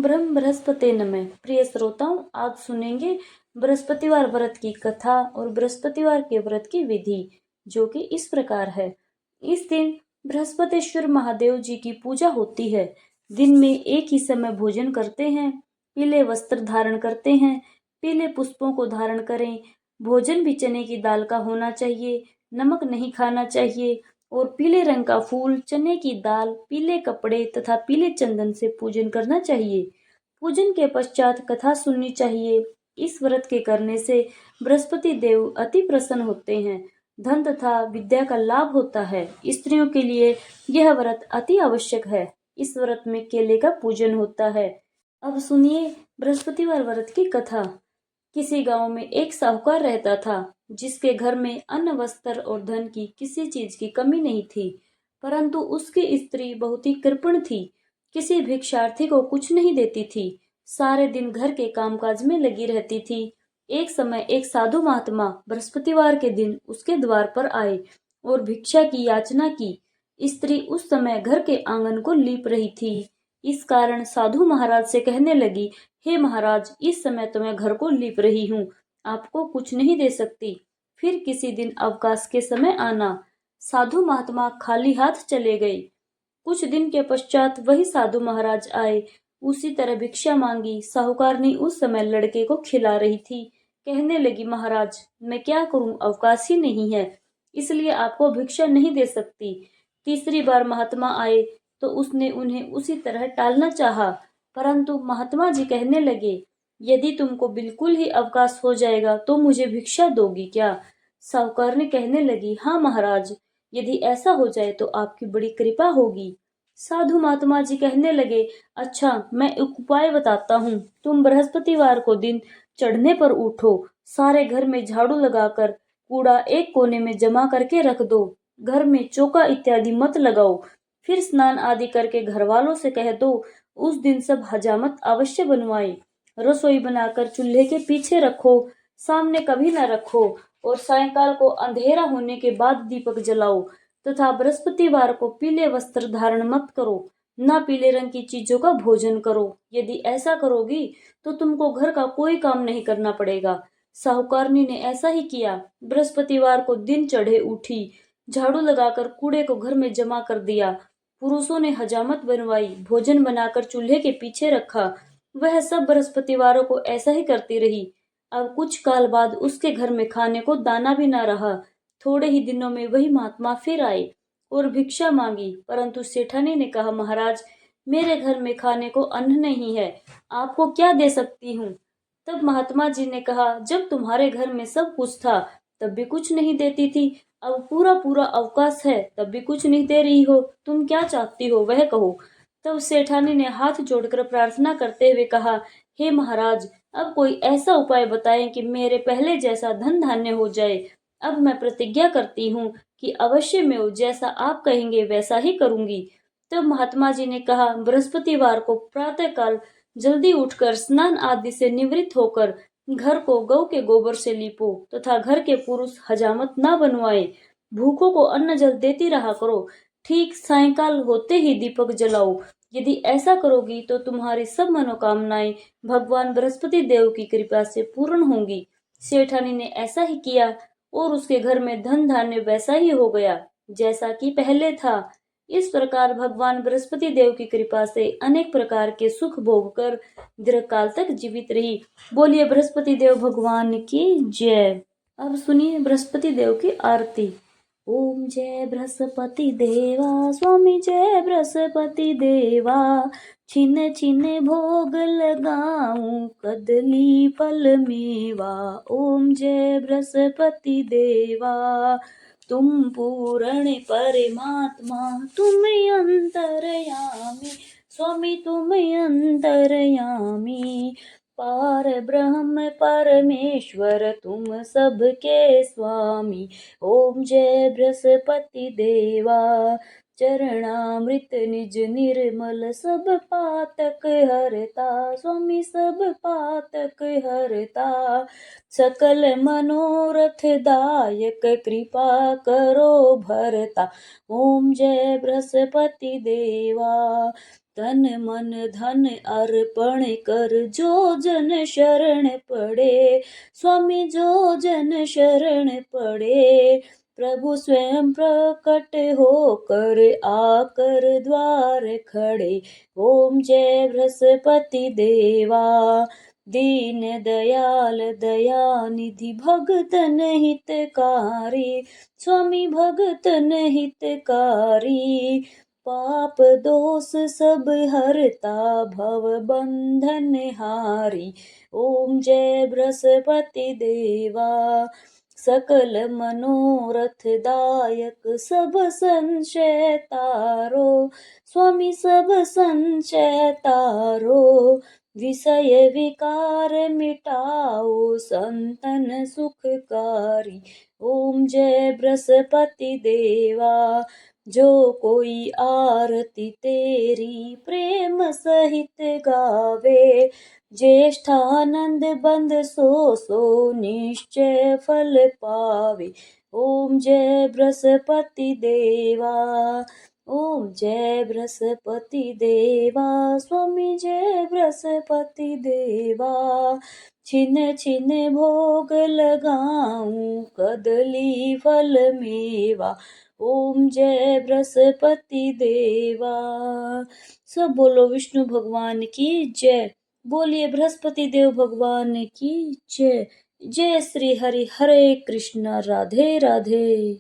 ओम ब्रह्म बृहस्पति नमः। प्रिय श्रोताओं, आज सुनेंगे बृहस्पतिवार व्रत की कथा और बृहस्पतिवार के व्रत की विधि, जो कि इस प्रकार है। इस दिन बृहस्पतिश्वर महादेव जी की पूजा होती है। दिन में एक ही समय भोजन करते हैं, पीले वस्त्र धारण करते हैं, पीले पुष्पों को धारण करें। भोजन भी चने की दाल का होना चाहिए, नमक नहीं खाना चाहिए और पीले रंग का फूल, चने की दाल, पीले कपड़े तथा पीले चंदन से पूजन करना चाहिए। पूजन के पश्चात कथा सुननी चाहिए। इस व्रत के करने से बृहस्पति देव अति प्रसन्न होते हैं, धन तथा विद्या का लाभ होता है। स्त्रियों के लिए यह व्रत अति आवश्यक है। इस व्रत में केले का पूजन होता है। अब सुनिए बृहस्पतिवार व्रत की कथा। किसी गांव में एक साहूकार रहता था, जिसके घर में अन्न, वस्त्र और धन की किसी चीज की कमी नहीं थी। परंतु उसकी स्त्री बहुत ही कृपण थी, किसी भिक्षार्थी को कुछ नहीं देती थी, सारे दिन घर के कामकाज में लगी रहती थी। एक समय एक साधु महात्मा बृहस्पतिवार के दिन उसके द्वार पर आए और भिक्षा की याचना की। स्त्री उस समय घर के आंगन को लीप रही थी। इस कारण साधु महाराज से कहने लगी, हे महाराज, इस समय तो मैं घर को लीप रही हूँ, आपको कुछ नहीं दे सकती, फिर किसी दिन अवकाश के समय आना। साधु महात्मा खाली हाथ चले गए। कुछ दिन के पश्चात वही साधु महाराज आए, उसी तरह भिक्षा मांगी। साहूकारनी उस समय लड़के को खिला रही थी। कहने लगी, महाराज, मैं क्या करूं, अवकाश ही नहीं है, इसलिए आपको भिक्षा नहीं दे सकती। तीसरी बार महात्मा आए तो उसने उन्हें उसी तरह टालना चाहा, परंतु महात्मा जी कहने लगे, यदि तुमको बिल्कुल ही अवकाश हो जाएगा तो मुझे भिक्षा दोगी क्या? साहूकार ने कहने लगी, हाँ महाराज, यदि ऐसा हो जाए तो आपकी बड़ी कृपा होगी। साधु महात्मा जी कहने लगे, अच्छा, मैं एक उपाय बताता हूँ। तुम बृहस्पतिवार को दिन चढ़ने पर उठो, सारे घर में झाड़ू लगाकर कूड़ा एक कोने में जमा करके रख दो, घर में चौका इत्यादि मत लगाओ, फिर स्नान आदि करके घर वालों से कह दो उस दिन सब हजामत अवश्य बनवाएं। रसोई बनाकर चूल्हे के पीछे रखो, सामने कभी न रखो, और सायंकाल को अंधेरा होने के बाद दीपक जलाओ, तथा बृहस्पतिवार को पीले वस्त्र धारण मत करो, न पीले रंग की चीजों का भोजन करो। यदि ऐसा करोगी तो तुमको घर का कोई काम नहीं करना पड़ेगा। साहूकारनी ने ऐसा ही किया। बृहस्पतिवार को दिन चढ़े उठी, झाड़ू लगाकर कूड़े को घर में जमा कर दिया। पुरुषों ने हजामत बनवाई, भोजन बनाकर चूल्हे के पीछे रखा। वह सब बृहस्पतिवारों को ऐसा ही करती रही। अब कुछ काल बाद उसके घर में खाने को दाना भी न रहा। थोड़े ही दिनों में वही महात्मा फिर आए और भिक्षा मांगी, परंतु सेठानी ने कहा, महाराज, मेरे घर में खाने को अन्न नहीं है, आपको क्या दे सकती हूँ? तब महात्मा जी ने कहा, जब तुम्हारे घर में सब कुछ था तब भी कुछ नहीं देती थी, अब पूरा पूरा अवकाश है तब भी कुछ नहीं दे रही हो, तुम क्या चाहती हो वह कहो। तब सेठानी ने हाथ जोड़कर प्रार्थना करते हुए कहा, हे महाराज, अब कोई ऐसा उपाय बताएं कि मेरे पहले जैसा धन धान्य हो जाए। अब मैं प्रतिज्ञा करती हूँ कि अवश्य मैं जैसा आप कहेंगे वैसा ही करूंगी। तब महात्मा जी ने कहा, बृहस्पतिवार को प्रातःकाल जल्दी उठकर स्नान आदि से निवृत्त होकर घर को गौ के गोबर से लीपो, तथा घर के पुरुष हजामत न बनवाए। भूखों को अन्न जल देती रहा करो। ठीक सायंकाल होते ही दीपक जलाओ। यदि ऐसा करोगी तो तुम्हारी सब मनोकामनाएं भगवान बृहस्पति देव की कृपा से पूर्ण होंगी। सेठानी ने ऐसा ही किया और उसके घर में धन धान्य वैसा ही हो गया जैसा कि पहले था। इस प्रकार भगवान बृहस्पति देव की कृपा से अनेक प्रकार के सुख भोग कर दीर्घकाल तक जीवित रही। बोलिए बृहस्पति देव भगवान की जय। अब सुनिए बृहस्पति देव की आरती। ओम जय बृहस्पति देवा, स्वामी जय बृहस्पति देवा, छिन छिन भोग लगाऊं, कदली फल मेवा। ओम जय बृहस्पति देवा, तुम पूर्ण परमात्मा, तुम अंतर्यामी, स्वामी तुम अंतर्यामी, पार ब्रह्म परमेश्वर, तुम सबके स्वामी। ओम जय बृहस्पति देवा, चरणामृत निज निर्मल, सब पातक हरता, स्वामी सब पातक हरता, सकल मनोरथ दायक, कृपा करो भरता। ओम जय बृहस्पति देवा, तन मन धन अर्पण कर जो जन शरण पड़े। स्वामी जो जन शरण पड़े, प्रभु स्वयं प्रकट होकर आकर द्वार खड़े। ओम जय बृहस्पति देवा, दीन दयाल दयानिधि भगतन हितकारी। स्वामी भगतन हितकारी, पाप दोष सब हरता भव बंधन हारी। ओम जय बृहस्पति देवा, सकल मनोरथ दायक सब संशय तारो। स्वामी सब संशय तारो, विषय विकार मिटाओ संतन सुखकारी। ओम जय बृहस्पति देवा, जो कोई आरती तेरी प्रेम सहित गावे। ज्येष्ठानंद बंद सो सो निश्चय फल पावे। ओम जय बृहस्पति देवा, ओम जय बृहस्पति देवा। स्वामी जय बृहस्पति देवा, छिन छिन भोग लगाऊं कदली फल मेवा। ओम जय बृहस्पति देवा। सब बोलो विष्णु भगवान की जय। बोलिए बृहस्पति देव भगवान की जय। जय श्री हरि। हरे कृष्णा। राधे राधे।